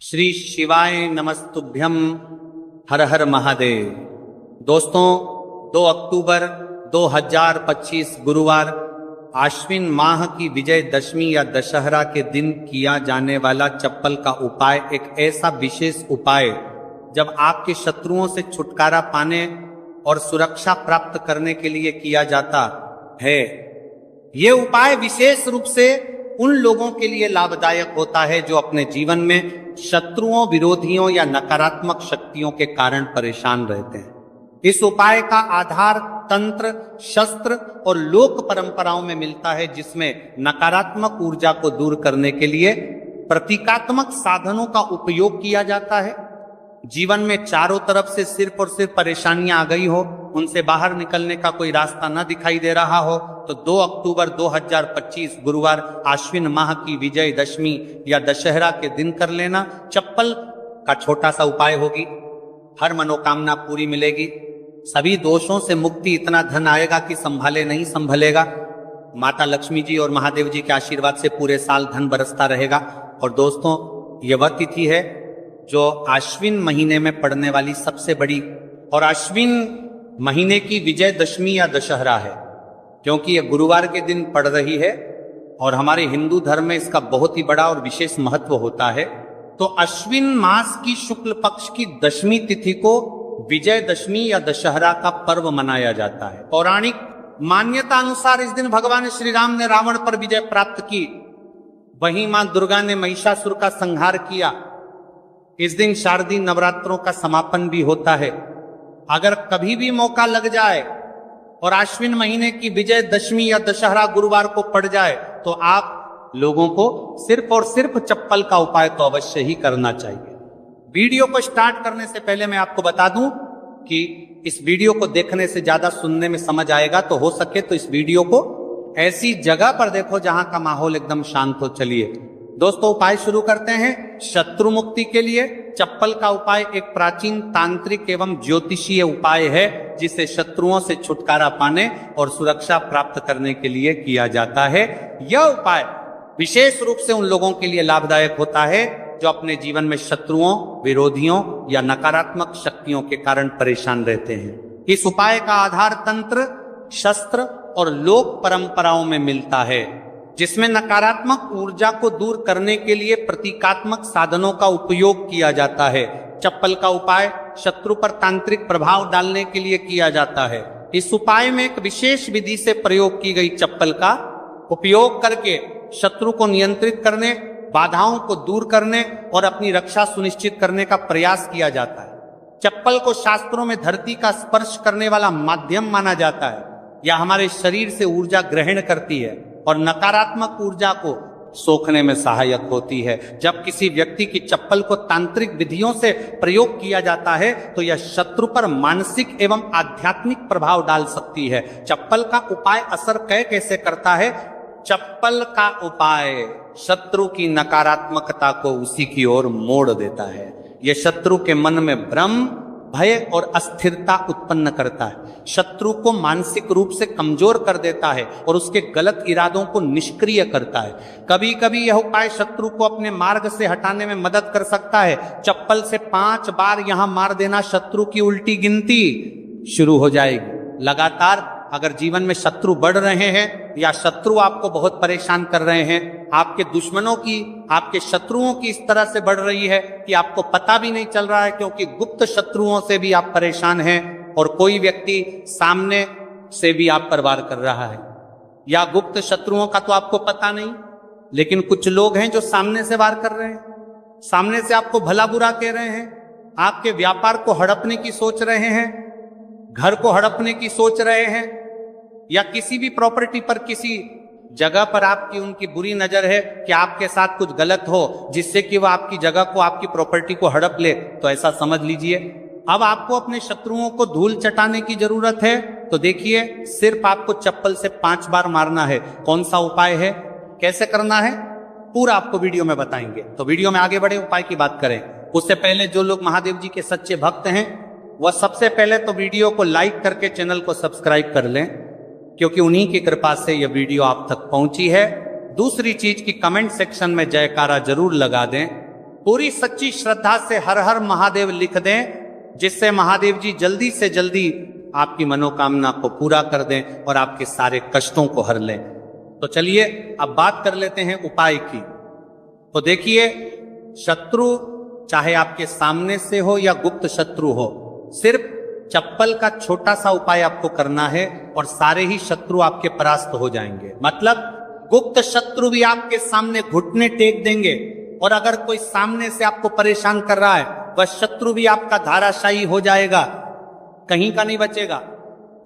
श्री शिवाय नमस्तुभ्यम। हर हर महादेव। दोस्तों, 2 अक्टूबर 2025 गुरुवार आश्विन माह की विजय दशमी या दशहरा के दिन किया जाने वाला चप्पल का उपाय एक ऐसा विशेष उपाय जब आपके शत्रुओं से छुटकारा पाने और सुरक्षा प्राप्त करने के लिए किया जाता है। ये उपाय विशेष रूप से उन लोगों के लिए लाभदायक होता है जो अपने जीवन में शत्रुओं, विरोधियों या नकारात्मक शक्तियों के कारण परेशान रहते हैं। इस उपाय का आधार तंत्र, शस्त्र और लोक परंपराओं में मिलता है, जिसमें नकारात्मक ऊर्जा को दूर करने के लिए प्रतीकात्मक साधनों का उपयोग किया जाता है। जीवन में चारों तरफ से सिर्फ और सिर्फ परेशानियां आ गई हो, उनसे बाहर निकलने का कोई रास्ता न दिखाई दे रहा हो, तो 2 अक्टूबर 2025 गुरुवार आश्विन माह की विजय दशमी या दशहरा के दिन कर लेना चप्पल का छोटा सा उपाय होगी। हर मनोकामना पूरी मिलेगी, सभी दोषों से मुक्ति, इतना धन आएगा कि संभाले नहीं संभलेगा। माता लक्ष्मी जी और महादेव जी के आशीर्वाद से पूरे साल धन बरसता रहेगा। और दोस्तों, ये वह तिथि है जो आश्विन महीने में पड़ने वाली सबसे बड़ी और आश्विन महीने की विजय दशमी या दशहरा है, क्योंकि यह गुरुवार के दिन पड़ रही है और हमारे हिंदू धर्म में इसका बहुत ही बड़ा और विशेष महत्व होता है। तो अश्विन मास की शुक्ल पक्ष की दशमी तिथि को विजय दशमी या दशहरा का पर्व मनाया जाता है। पौराणिक मान्यता अनुसार इस दिन भगवान श्री राम ने रावण पर विजय प्राप्त की, वहीं मां दुर्गा ने महिषासुर का संहार किया। इस दिन शारदीय नवरात्रों का समापन भी होता है। अगर कभी भी मौका लग जाए और आश्विन महीने की विजय दशमी या दशहरा गुरुवार को पड़ जाए, तो आप लोगों को सिर्फ और सिर्फ चप्पल का उपाय तो अवश्य ही करना चाहिए। वीडियो को स्टार्ट करने से पहले मैं आपको बता दूं कि इस वीडियो को देखने से ज्यादा सुनने में समझ आएगा, तो हो सके तो इस वीडियो को ऐसी जगह पर देखो जहां का माहौल एकदम शांत हो। चलिए दोस्तों, उपाय शुरू करते हैं। शत्रु मुक्ति के लिए चप्पल का उपाय एक प्राचीन तांत्रिक एवं ज्योतिषीय उपाय है, जिसे शत्रुओं से छुटकारा पाने और सुरक्षा प्राप्त करने के लिए किया जाता है। यह उपाय विशेष रूप से उन लोगों के लिए लाभदायक होता है जो अपने जीवन में शत्रुओं, विरोधियों या नकारात्मक शक्तियों के कारण परेशान रहते हैं। इस उपाय का आधार तंत्र, शस्त्र और लोक परंपराओं में मिलता है, जिसमें नकारात्मक ऊर्जा को दूर करने के लिए प्रतीकात्मक साधनों का उपयोग किया जाता है। चप्पल का उपाय शत्रु पर तांत्रिक प्रभाव डालने के लिए किया जाता है। इस उपाय में एक विशेष विधि से प्रयोग की गई चप्पल का उपयोग करके शत्रु को नियंत्रित करने, बाधाओं को दूर करने और अपनी रक्षा सुनिश्चित करने का प्रयास किया जाता है। चप्पल को शास्त्रों में धरती का स्पर्श करने वाला माध्यम माना जाता है। यह हमारे शरीर से ऊर्जा ग्रहण करती है और नकारात्मक ऊर्जा को सोखने में सहायक होती है। जब किसी व्यक्ति की चप्पल को तांत्रिक विधियों से प्रयोग किया जाता है, तो यह शत्रु पर मानसिक एवं आध्यात्मिक प्रभाव डाल सकती है। चप्पल का उपाय असर कैसे करता है? चप्पल का उपाय शत्रु की नकारात्मकता को उसी की ओर मोड़ देता है। यह शत्रु के मन में भ्रम, भय और अस्थिरता उत्पन्न करता है, शत्रु को मानसिक रूप से कमजोर कर देता है और उसके गलत इरादों को निष्क्रिय करता है। कभी कभी यह उपाय शत्रु को अपने मार्ग से हटाने में मदद कर सकता है। चप्पल से 5 बार यहां मार देना, शत्रु की उल्टी गिनती शुरू हो जाएगी। लगातार अगर जीवन में शत्रु बढ़ रहे हैं या शत्रु आपको बहुत परेशान कर रहे हैं, आपके दुश्मनों की, आपके शत्रुओं की इस तरह से बढ़ रही है कि आपको पता भी नहीं चल रहा है, क्योंकि गुप्त शत्रुओं से भी आप परेशान हैं और कोई व्यक्ति सामने से भी आप पर वार कर रहा है, या गुप्त शत्रुओं का तो आपको पता नहीं, लेकिन कुछ लोग हैं जो सामने से वार कर रहे हैं, सामने से आपको भला बुरा कह रहे हैं, आपके व्यापार को हड़पने की सोच रहे हैं, घर को हड़पने की सोच रहे हैं, या किसी भी प्रॉपर्टी पर, किसी जगह पर आपकी उनकी बुरी नजर है कि आपके साथ कुछ गलत हो, जिससे कि वह आपकी जगह को, आपकी प्रॉपर्टी को हड़प ले। तो ऐसा समझ लीजिए अब आपको अपने शत्रुओं को धूल चटाने की जरूरत है। तो देखिए, सिर्फ आपको चप्पल से 5 बार मारना है। कौन सा उपाय है, कैसे करना है, पूरा आपको वीडियो में बताएंगे। तो वीडियो में आगे बढ़े, उपाय की बात करें उससे पहले जो लोग महादेव जी के सच्चे भक्त हैं, वह सबसे पहले तो वीडियो को लाइक करके चैनल को सब्सक्राइब कर लें, क्योंकि उन्हीं की कृपा से यह वीडियो आप तक पहुंची है। दूसरी चीज की कमेंट सेक्शन में जयकारा जरूर लगा दें, पूरी सच्ची श्रद्धा से हर हर महादेव लिख दें, जिससे महादेव जी जल्दी से जल्दी आपकी मनोकामना को पूरा कर दें और आपके सारे कष्टों को हर लें। तो चलिए अब बात कर लेते हैं उपाय की। तो देखिए, शत्रु चाहे आपके सामने से हो या गुप्त शत्रु हो, सिर्फ चप्पल का छोटा सा उपाय आपको करना है और सारे ही शत्रु आपके परास्त हो जाएंगे। मतलब गुप्त शत्रु भी आपके सामने घुटने टेक देंगे, और अगर कोई सामने से आपको परेशान कर रहा है, वह शत्रु भी आपका धाराशायी हो जाएगा, कहीं का नहीं बचेगा,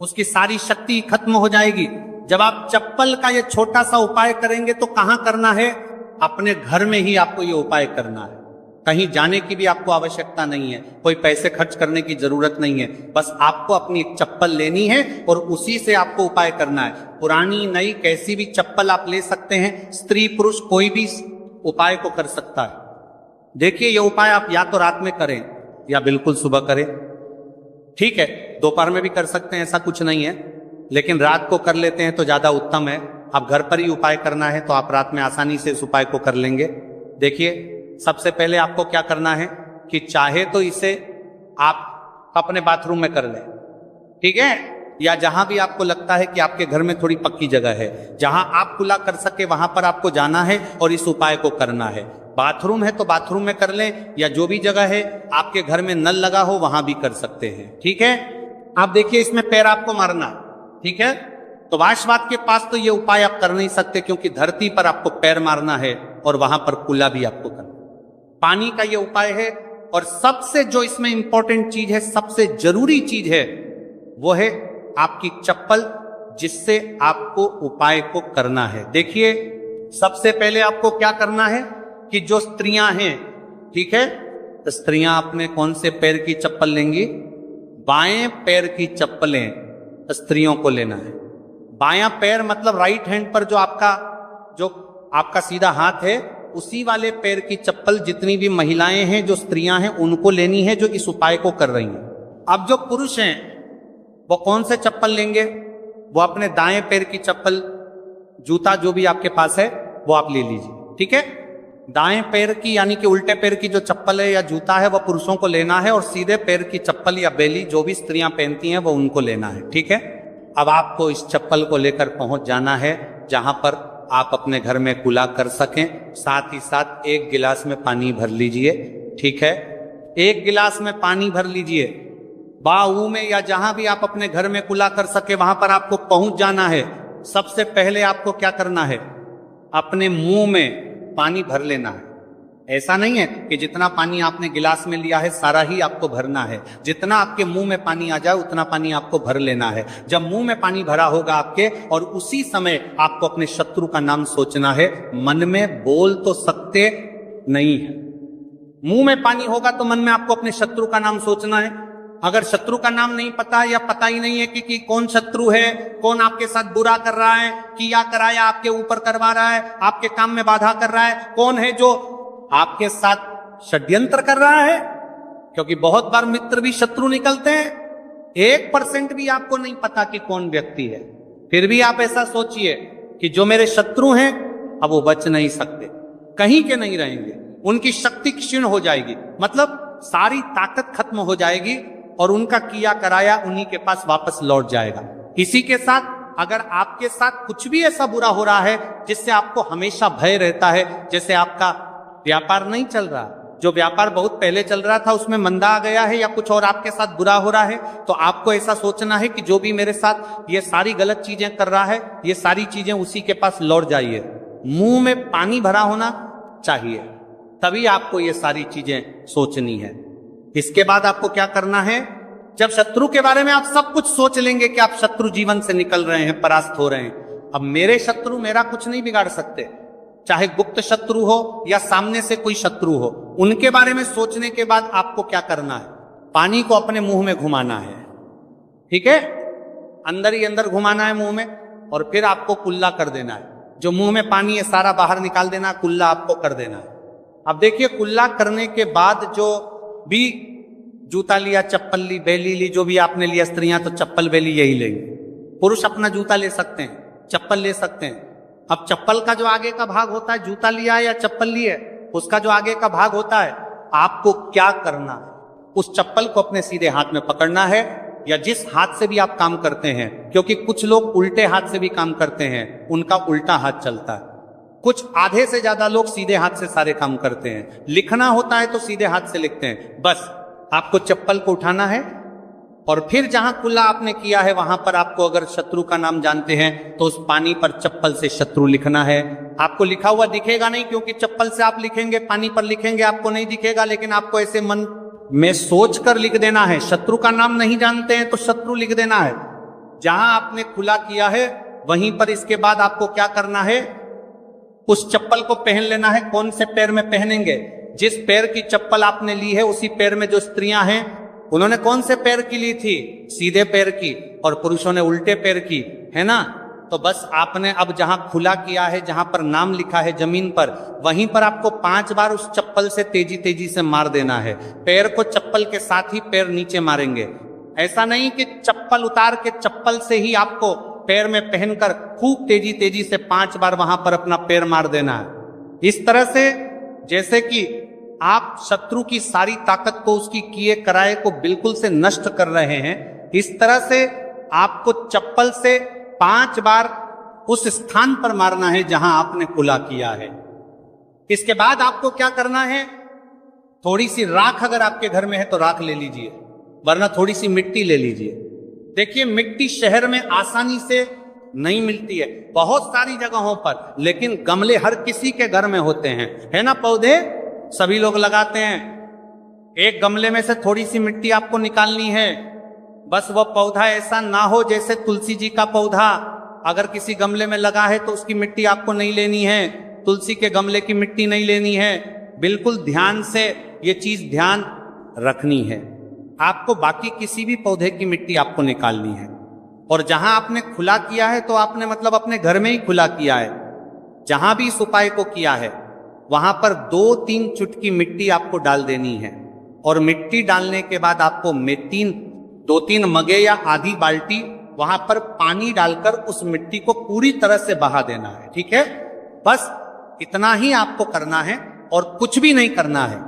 उसकी सारी शक्ति खत्म हो जाएगी। जब आप चप्पल का ये छोटा सा उपाय करेंगे तो कहां करना है? अपने घर में ही आपको ये उपाय करना है। कहीं जाने की भी आपको आवश्यकता नहीं है, कोई पैसे खर्च करने की जरूरत नहीं है। बस आपको अपनी एक चप्पल लेनी है और उसी से आपको उपाय करना है। पुरानी नई कैसी भी चप्पल आप ले सकते हैं, स्त्री पुरुष कोई भी उपाय को कर सकता है। देखिए, ये उपाय आप या तो रात में करें या बिल्कुल सुबह करें। ठीक है, दोपहर में भी कर सकते हैं, ऐसा कुछ नहीं है, लेकिन रात को कर लेते हैं तो ज्यादा उत्तम है। आप घर पर ही उपाय करना है तो आप रात में आसानी से इस उपाय को कर लेंगे। देखिए, सबसे पहले आपको क्या करना है कि चाहे तो इसे आप अपने बाथरूम में कर लें, ठीक है, या जहां भी आपको लगता है कि आपके घर में थोड़ी पक्की जगह है, जहां आप खुला कर सके वहां पर आपको जाना है और इस उपाय को करना है। बाथरूम है तो बाथरूम में कर लें, या जो भी जगह है आपके घर में नल लगा हो वहां भी कर सकते हैं। ठीक है, आप देखिए, इसमें पैर आपको मारना, ठीक है। तो वाशवाद के पास तो ये उपाय आप कर नहीं सकते, क्योंकि धरती पर आपको पैर मारना है और वहां पर कुल्ला भी आपको करना। पानी का ये उपाय है, और सबसे जो इसमें इंपॉर्टेंट चीज है, सबसे जरूरी चीज है, वो है आपकी चप्पल, जिससे आपको उपाय को करना है। देखिए, सबसे पहले आपको क्या करना है कि जो स्त्रियां हैं, ठीक है, तो स्त्रियां अपने कौन से पैर की चप्पल लेंगी? बाएं पैर की चप्पलें स्त्रियों को लेना है। बायां पैर मतलब राइट हैंड पर जो आपका सीधा हाथ है, उसी वाले पैर की चप्पल जितनी भी महिलाएं हैं, जो स्त्रियां हैं, उनको लेनी है, जो इस उपाय को कर रही हैं। अब जो पुरुष हैं वो कौन से चप्पल लेंगे? वो अपने दाएं पैर की चप्पल, जूता जो भी आपके पास है वो आप ले लीजिए, ठीक है। दाएं पैर की यानी कि उल्टे पैर की जो चप्पल है या जूता है, वह पुरुषों को लेना है, और सीधे पैर की चप्पल या बेली जो भी स्त्रियां पहनती हैं वो उनको लेना है, ठीक है। अब आपको इस चप्पल को लेकर पहुंच जाना है जहां पर आप अपने घर में कुल्ला कर सकें। साथ ही साथ एक गिलास में पानी भर लीजिए, ठीक है। एक गिलास में पानी भर लीजिए, बाऊ में या जहां भी आप अपने घर में कुल्ला कर सके वहां पर आपको पहुंच जाना है। सबसे पहले आपको क्या करना है? अपने मुंह में पानी भर लेना है। ऐसा नहीं है कि जितना पानी आपने गिलास में लिया है सारा ही आपको भरना है। जितना आपके मुंह में पानी आ जाए उतना पानी आपको भर लेना है। जब मुंह में पानी भरा होगा आपके, और उसी समय आपको अपने शत्रु का नाम सोचना है। मन में बोल तो सकते नहीं है, मुंह में पानी होगा तो मन में आपको अपने शत्रु का नाम सोचना है। अगर शत्रु का नाम नहीं पता या पता ही नहीं है कि कौन शत्रु है, कौन आपके साथ बुरा कर रहा है, किया कराया आपके ऊपर करवा रहा है, आपके काम में बाधा कर रहा है, कौन है जो आपके साथ षड्यंत्र कर रहा है, क्योंकि बहुत बार मित्र भी शत्रु निकलते हैं। 1% भी आपको नहीं पता कि कौन व्यक्ति है, फिर भी आप ऐसा सोचिए कि जो मेरे शत्रु हैं अब वो बच नहीं सकते, कहीं के नहीं रहेंगे, उनकी शक्ति क्षीण हो जाएगी, मतलब सारी ताकत खत्म हो जाएगी और उनका किया कराया उन्हीं के पास वापस लौट जाएगा। इसी के साथ अगर आपके साथ कुछ भी ऐसा बुरा हो रहा है जिससे आपको हमेशा भय रहता है, जैसे आपका व्यापार नहीं चल रहा, जो व्यापार बहुत पहले चल रहा था उसमें मंदा आ गया है, या कुछ और आपके साथ बुरा हो रहा है, तो आपको ऐसा सोचना है कि जो भी मेरे साथ ये सारी गलत चीजें कर रहा है, ये सारी चीजें उसी के पास लौट जाइए। मुंह में पानी भरा होना चाहिए, तभी आपको ये सारी चीजें सोचनी है। इसके बाद आपको क्या करना है? जब शत्रु के बारे में आप सब कुछ सोच लेंगे कि आप शत्रु जीवन से निकल रहे हैं, परास्त हो रहे हैं, अब मेरे शत्रु मेरा कुछ नहीं बिगाड़ सकते, चाहे गुप्त शत्रु हो या सामने से कोई शत्रु हो, उनके बारे में सोचने के बाद आपको क्या करना है? पानी को अपने मुंह में घुमाना है, ठीक है, अंदर ही अंदर घुमाना है मुंह में, और फिर आपको कुल्ला कर देना है। जो मुंह में पानी है सारा बाहर निकाल देना, कुल्ला आपको कर देना है। अब देखिए, कुल्ला करने के बाद जो भी जूता लिया, चप्पल ली, बेली ली, जो भी आपने लिया, स्त्रियां तो चप्पल बेली यही लेंगे, पुरुष अपना जूता ले सकते हैं, चप्पल ले सकते हैं। अब चप्पल का जो आगे का भाग होता है, जूता लिया है या चप्पल ली है, उसका जो आगे का भाग होता है, आपको क्या करना है, उस चप्पल को अपने सीधे हाथ में पकड़ना है, या जिस हाथ से भी आप काम करते हैं, क्योंकि कुछ लोग उल्टे हाथ से भी काम करते हैं, उनका उल्टा हाथ चलता है। कुछ आधे से ज्यादा लोग सीधे हाथ से सारे काम करते हैं। लिखना होता है तो सीधे हाथ से लिखते हैं। बस आपको चप्पल को उठाना है और फिर जहां कुल्ला आपने किया है वहां पर आपको, अगर शत्रु का नाम जानते हैं तो उस पानी पर चप्पल से शत्रु लिखना है। आपको लिखा हुआ दिखेगा नहीं, क्योंकि चप्पल से आप लिखेंगे, पानी पर लिखेंगे, आपको नहीं दिखेगा, लेकिन आपको ऐसे मन में सोच कर लिख देना है। शत्रु का नाम नहीं जानते हैं तो शत्रु लिख देना है। जहां आपने खुला किया है वहीं पर इसके बाद आपको क्या करना है, उस चप्पल को पहन लेना है। कौन से पैर में पहनेंगे? जिस पैर की चप्पल आपने ली है उसी पैर में। जो स्त्रियां हैं उन्होंने कौन से पैर की ली थी? सीधे पैर की, और पुरुषों ने उल्टे पैर की, है ना। तो बस आपने अब जहां खुला किया है, जहां पर नाम लिखा है जमीन पर, वहीं पर आपको 5 बार उस चप्पल से तेजी तेजी से मार देना है। पैर को चप्पल के साथ ही पैर नीचे मारेंगे। ऐसा नहीं कि चप्पल उतार के चप्पल से ही आपको पैर में पहनकर खूब तेजी तेजी से 5 बार वहां पर अपना पैर मार देना है। इस तरह से जैसे कि आप शत्रु की सारी ताकत को, उसकी किए कराए को बिल्कुल से नष्ट कर रहे हैं, इस तरह से आपको चप्पल से 5 बार उस स्थान पर मारना है जहां आपने खुला किया है। इसके बाद आपको क्या करना है, थोड़ी सी राख अगर आपके घर में है तो राख ले लीजिए, वरना थोड़ी सी मिट्टी ले लीजिए। देखिए, मिट्टी शहर में आसानी से नहीं मिलती है, बहुत सारी जगहों पर, लेकिन गमले हर किसी के घर में होते हैं, है ना। पौधे सभी लोग लगाते हैं। एक गमले में से थोड़ी सी मिट्टी आपको निकालनी है। बस वह पौधा ऐसा ना हो जैसे तुलसी जी का पौधा, अगर किसी गमले में लगा है तो उसकी मिट्टी आपको नहीं लेनी है, तुलसी के गमले की मिट्टी नहीं लेनी है। बिल्कुल ध्यान से ये चीज ध्यान रखनी है। आपको बाकी किसी भी पौधे की मिट्टी आपको निकालनी है। और जहां आपने खुला किया है तो आपने मतलब अपने घर में ही खुला किया है। जहां भी इस उपाय को किया है वहां पर 2-3 चुटकी मिट्टी आपको डाल देनी है। और मिट्टी डालने के बाद आपको 2-3 मगे या आधी बाल्टी वहां पर पानी डालकर उस मिट्टी को पूरी तरह से बहा देना है। ठीक है, बस इतना ही आपको करना है और कुछ भी नहीं करना है।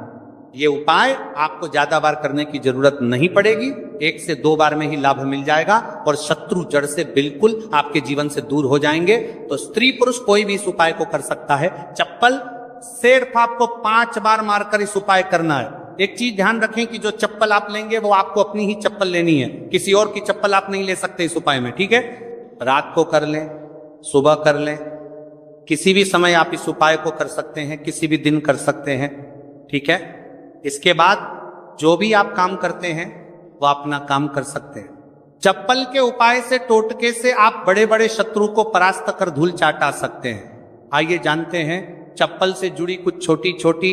ये उपाय आपको ज्यादा बार करने की जरूरत नहीं पड़ेगी, 1 से 2 बार में ही लाभ मिल जाएगा और शत्रु जड़ से बिल्कुल आपके जीवन से दूर हो जाएंगे। तो स्त्री पुरुष कोई भी इस उपाय को कर सकता है। चप्पल सिर्फ आपको 5 बार मारकर इस उपाय करना है। एक चीज ध्यान रखें कि जो चप्पल आप लेंगे वो आपको अपनी ही चप्पल लेनी है, किसी और की चप्पल आप नहीं ले सकते इस उपाय में। ठीक है, रात को कर लें, सुबह कर लें, किसी भी समय आप इस उपाय को कर सकते हैं, किसी भी दिन कर सकते हैं। ठीक है, इसके बाद जो भी आप काम करते हैं वो अपना काम कर सकते हैं। चप्पल के उपाय से, टोटके से आप बड़े बड़े शत्रु को परास्त कर धूल चाटा सकते हैं। आइए जानते हैं चप्पल से जुड़ी कुछ छोटी छोटी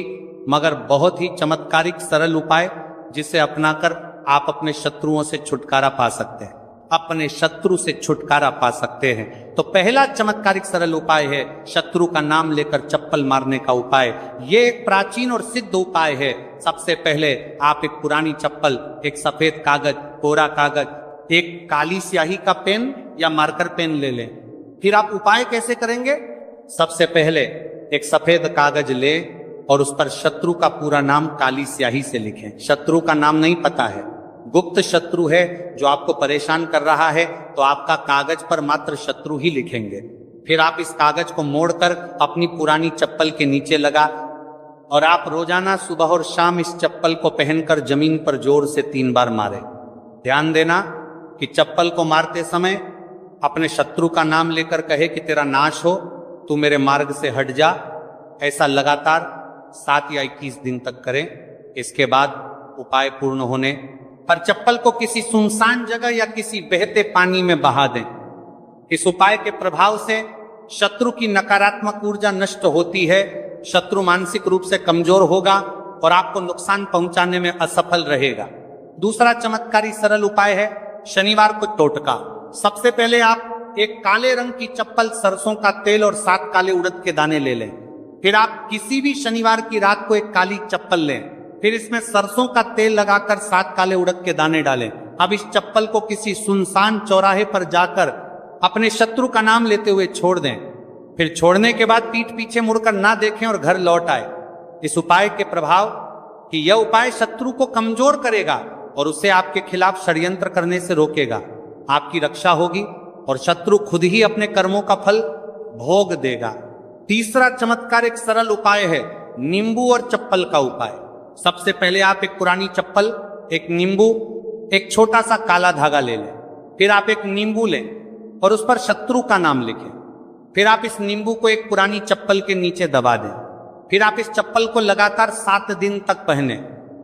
मगर बहुत ही चमत्कारिक सरल उपाय, जिसे अपनाकर आप अपने शत्रुओं से छुटकारा पा सकते हैं, अपने शत्रु से छुटकारा पा सकते हैं। तो पहला चमत्कारिक सरल उपाय है शत्रु का नाम लेकर चप्पल मारने का उपाय। ये एक प्राचीन और सिद्ध उपाय है। सबसे पहले आप एक पुरानी चप्पल, एक सफेद कागज, कोरा कागज, एक काली स्याही का पेन या मार्कर पेन ले लें। फिर आप उपाय कैसे करेंगे? सबसे पहले एक सफेद कागज ले और उस पर शत्रु का पूरा नाम काली स्याही से लिखें। शत्रु का नाम नहीं पता है, गुप्त शत्रु है जो आपको परेशान कर रहा है, तो आपका कागज पर मात्र शत्रु ही लिखेंगे। फिर आप इस कागज को मोड़कर अपनी पुरानी चप्पल के नीचे लगा और आप रोजाना सुबह और शाम इस चप्पल को पहनकर जमीन पर जोर से 3 बार मारे। ध्यान देना कि चप्पल को मारते समय अपने शत्रु का नाम लेकर कहे कि तेरा नाश हो, तू मेरे मार्ग से हट जा। ऐसा लगातार 7 या 21 दिन तक करें। इसके बाद उपाय पूर्ण होने पर चप्पल को किसी सुनसान जगह या किसी बहते पानी में बहा दें। इस उपाय के प्रभाव से शत्रु की नकारात्मक ऊर्जा नष्ट होती है, शत्रु मानसिक रूप से कमजोर होगा और आपको नुकसान पहुंचाने में असफल रहेगा। दूसरा चमत्कारी सरल उपाय है शनिवार को टोटका। सबसे पहले आप एक काले रंग की चप्पल, सरसों का तेल और 7 काले उड़द के दाने ले लें। फिर आप किसी भी शनिवार की रात को एक काली चप्पल लें, फिर इसमें सरसों का तेल लगाकर 7 काले उड़द के दाने डालें। अब इस चप्पल को किसी सुनसान चौराहे पर जाकर अपने शत्रु का नाम लेते हुए छोड़ दें। फिर छोड़ने के बाद पीठ पीछे मुड़कर ना देखें और घर लौट आए। इस उपाय के प्रभाव कि यह उपाय शत्रु को कमजोर करेगा और उसे आपके खिलाफ षड्यंत्र करने से रोकेगा। आपकी रक्षा होगी और शत्रु खुद ही अपने कर्मों का फल भोग देगा। तीसरा चमत्कार एक सरल उपाय है, नींबू और चप्पल का उपाय। सबसे पहले आप एक पुरानी चप्पल, एक नींबू, एक छोटा सा काला धागा ले लें। फिर आप एक नींबू लें और उस पर शत्रु का नाम लिखें। फिर आप इस नींबू को एक पुरानी चप्पल के नीचे दबा दें। फिर आप इस चप्पल को लगातार 7 दिन तक पहने।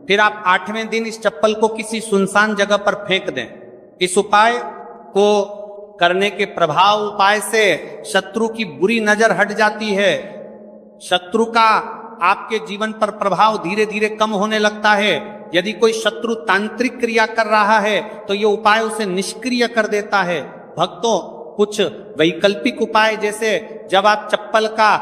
फिर आप 8वें दिन इस चप्पल को किसी सुनसान जगह पर फेंक दें। इस उपाय को करने के प्रभाव उपाय से शत्रु की बुरी नजर हट जाती है। शत्रु का आपके जीवन पर प्रभाव धीरे धीरे कम होने लगता है। यदि कोई शत्रु तांत्रिक क्रिया कर रहा है तो यह उपाय उसे निष्क्रिय कर देता है। भक्तों, कुछ वैकल्पिक उपाय, जैसे जब आप चप्पल का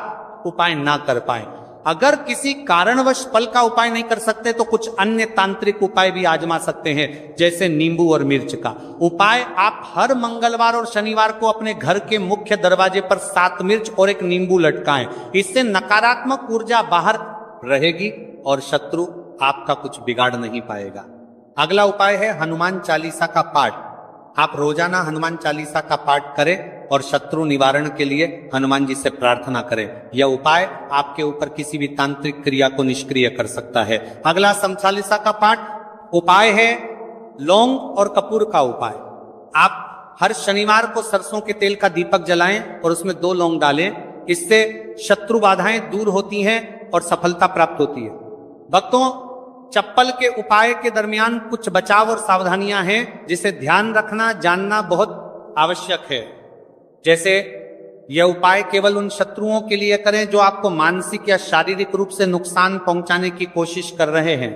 उपाय ना कर पाए, अगर किसी कारणवश फल का उपाय नहीं कर सकते तो कुछ अन्य तांत्रिक उपाय भी आजमा सकते हैं, जैसे नींबू और मिर्च का उपाय। आप हर मंगलवार और शनिवार को अपने घर के मुख्य दरवाजे पर 7 मिर्च और एक नींबू लटकाएं। इससे नकारात्मक ऊर्जा बाहर रहेगी और शत्रु आपका कुछ बिगाड़ नहीं पाएगा। अगला उपाय है हनुमान चालीसा का पाठ। आप रोजाना हनुमान चालीसा का पाठ करें और शत्रु निवारण के लिए हनुमान जी से प्रार्थना करें। यह उपाय आपके ऊपर किसी भी तांत्रिक क्रिया को निष्क्रिय कर सकता है। अगला सम चालीसा का पाठ उपाय है लौंग और कपूर का उपाय। आप हर शनिवार को सरसों के तेल का दीपक जलाएं और उसमें 2 लौंग डालें। इससे शत्रु बाधाएं दूर होती हैं और सफलता प्राप्त होती है। भक्तों, चप्पल के उपाय के दरमियान कुछ बचाव और सावधानियां हैं जिसे ध्यान रखना, जानना बहुत आवश्यक है। जैसे यह उपाय केवल उन शत्रुओं के लिए करें जो आपको मानसिक या शारीरिक रूप से नुकसान पहुंचाने की कोशिश कर रहे हैं।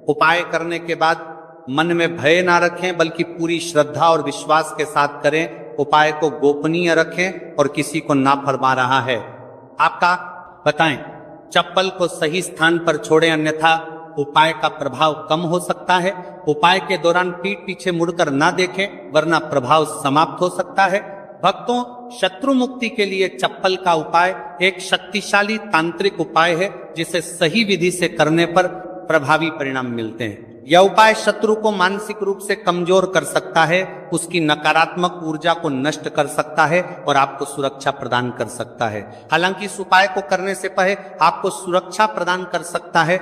उपाय करने के बाद मन में भय ना रखें, बल्कि पूरी श्रद्धा और विश्वास के साथ करें। उपाय को गोपनीय रखें और किसी को ना फरमा रहा है आपका बताएं। चप्पल को सही स्थान पर छोड़ें, अन्यथा उपाय का प्रभाव कम हो सकता है। उपाय के दौरान पीठ पीछे मुड़कर ना देखें, वरना प्रभाव समाप्त हो सकता है। भक्तों, शत्रु मुक्ति के लिए चप्पल का उपाय एक शक्तिशाली तांत्रिक उपाय है, जिसे सही विधि से करने पर प्रभावी परिणाम मिलते हैं। यह उपाय शत्रु को मानसिक रूप से कमजोर कर सकता है, उसकी नकारात्मक ऊर्जा को नष्ट कर सकता है और आपको सुरक्षा प्रदान कर सकता है। हालांकि इस उपाय को करने से पहले आपको सुरक्षा प्रदान कर सकता है,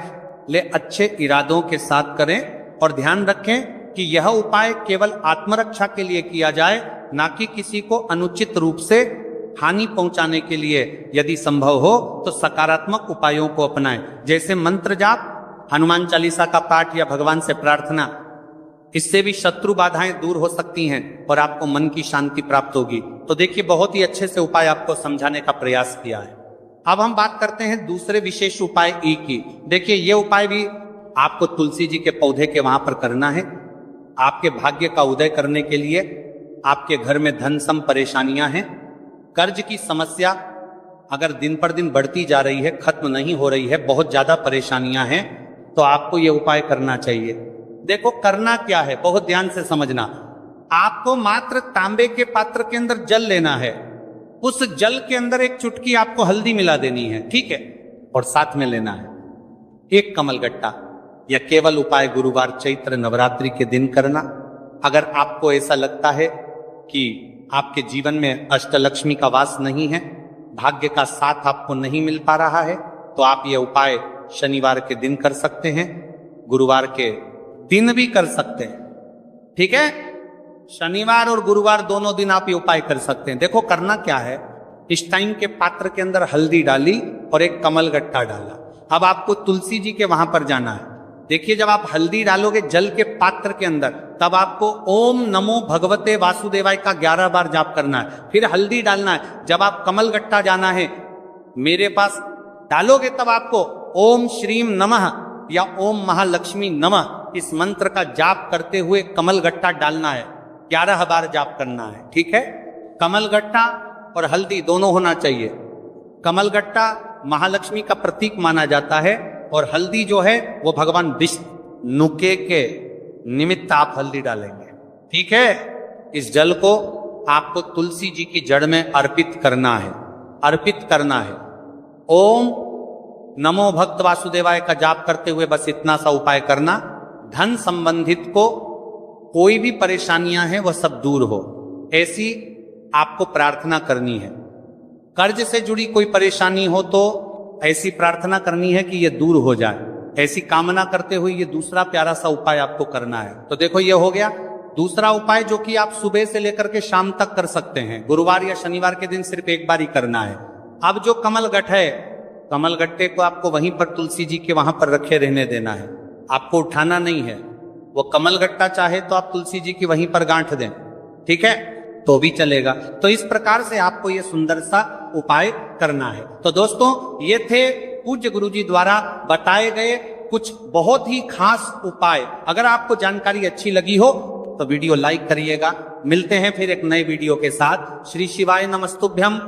ले अच्छे इरादों के साथ करें और ध्यान रखें कि यह उपाय केवल आत्मरक्षा के लिए किया जाए, ना कि किसी को अनुचित रूप से हानि पहुंचाने के लिए। यदि संभव हो तो सकारात्मक उपायों को अपनाएं, जैसे मंत्र जाप, हनुमान चालीसा का पाठ या भगवान से प्रार्थना। इससे भी शत्रु बाधाएं दूर हो सकती हैं और आपको मन की शांति प्राप्त होगी। तो देखिए, बहुत ही अच्छे से उपाय आपको समझाने का प्रयास किया है। अब हम बात करते हैं दूसरे विशेष उपाय ई की। देखिए, ये उपाय भी आपको तुलसी जी के पौधे के वहां पर करना है। आपके भाग्य का उदय करने के लिए आपके घर में धन सम परेशानियां हैं, कर्ज की समस्या अगर दिन पर दिन बढ़ती जा रही है, खत्म नहीं हो रही है, बहुत ज्यादा परेशानियां हैं, तो आपको यह उपाय करना चाहिए। देखो, करना क्या है, बहुत ध्यान से समझना। आपको मात्र तांबे के पात्र के अंदर जल लेना है। उस जल के अंदर एक चुटकी आपको हल्दी मिला देनी है, ठीक है, और साथ में लेना है एक कमलगट्टा। यह केवल उपाय गुरुवार चैत्र नवरात्रि के दिन करना। अगर आपको ऐसा लगता है कि आपके जीवन में अष्टलक्ष्मी का वास नहीं है, भाग्य का साथ आपको नहीं मिल पा रहा है, तो आप यह उपाय शनिवार के दिन कर सकते हैं, गुरुवार के दिन भी कर सकते हैं, ठीक है। शनिवार और गुरुवार दोनों दिन आप ये उपाय कर सकते हैं। देखो, करना क्या है, इस टाइम के पात्र के अंदर हल्दी डाली और एक कमलगट्टा डाला। अब आपको तुलसी जी के वहां पर जाना है। देखिए, जब आप हल्दी डालोगे जल के पात्र के अंदर, तब आपको ओम नमो भगवते वासुदेवाय का 11 बार जाप करना है, फिर हल्दी डालना है। जब आप कमलगट्टा जाना है मेरे पास डालोगे, तब आपको ओम श्रीम नमः या ओम महालक्ष्मी नमः इस मंत्र का जाप करते हुए कमलगट्टा डालना है, 11 बार जाप करना है, ठीक है। कमलगट्टा और हल्दी दोनों होना चाहिए। कमलगट्टा महालक्ष्मी का प्रतीक माना जाता है और हल्दी जो है वो भगवान विष्णु के निमित्त आप हल्दी डालेंगे, ठीक है। इस जल को आपको तुलसी जी की जड़ में अर्पित करना है, अर्पित करना है। ओम नमो भक्त वासुदेवाय का जाप करते हुए बस इतना सा उपाय करना, धन संबंधित को कोई भी परेशानियां हैं वह सब दूर हो, ऐसी आपको प्रार्थना करनी है। कर्ज से जुड़ी कोई परेशानी हो तो ऐसी प्रार्थना करनी है कि यह दूर हो जाए, ऐसी कामना करते हुए ये दूसरा प्यारा सा उपाय आपको करना है। तो देखो ये हो गया दूसरा उपाय, जो कि आप सुबह से लेकर के शाम तक कर सकते हैं। गुरुवार या शनिवार के दिन सिर्फ एक बार ही करना है। अब जो कमल गठ है, कमल गट्टे को आपको वहीं पर तुलसी जी के वहां पर रखे रहने देना है, आपको उठाना नहीं है। वो कमल गट्टा चाहे तो आप तुलसी जी की वहीं पर गांठ दें, ठीक है, तो भी चलेगा। तो इस प्रकार से आपको ये सुंदर सा उपाय करना है। तो दोस्तों ये थे पूज्य गुरुजी द्वारा बताए गए कुछ बहुत ही खास उपाय। अगर आपको जानकारी अच्छी लगी हो तो वीडियो लाइक करिएगा। मिलते हैं फिर एक नए वीडियो के साथ। श्री शिवाय नमस्तुभ्यम।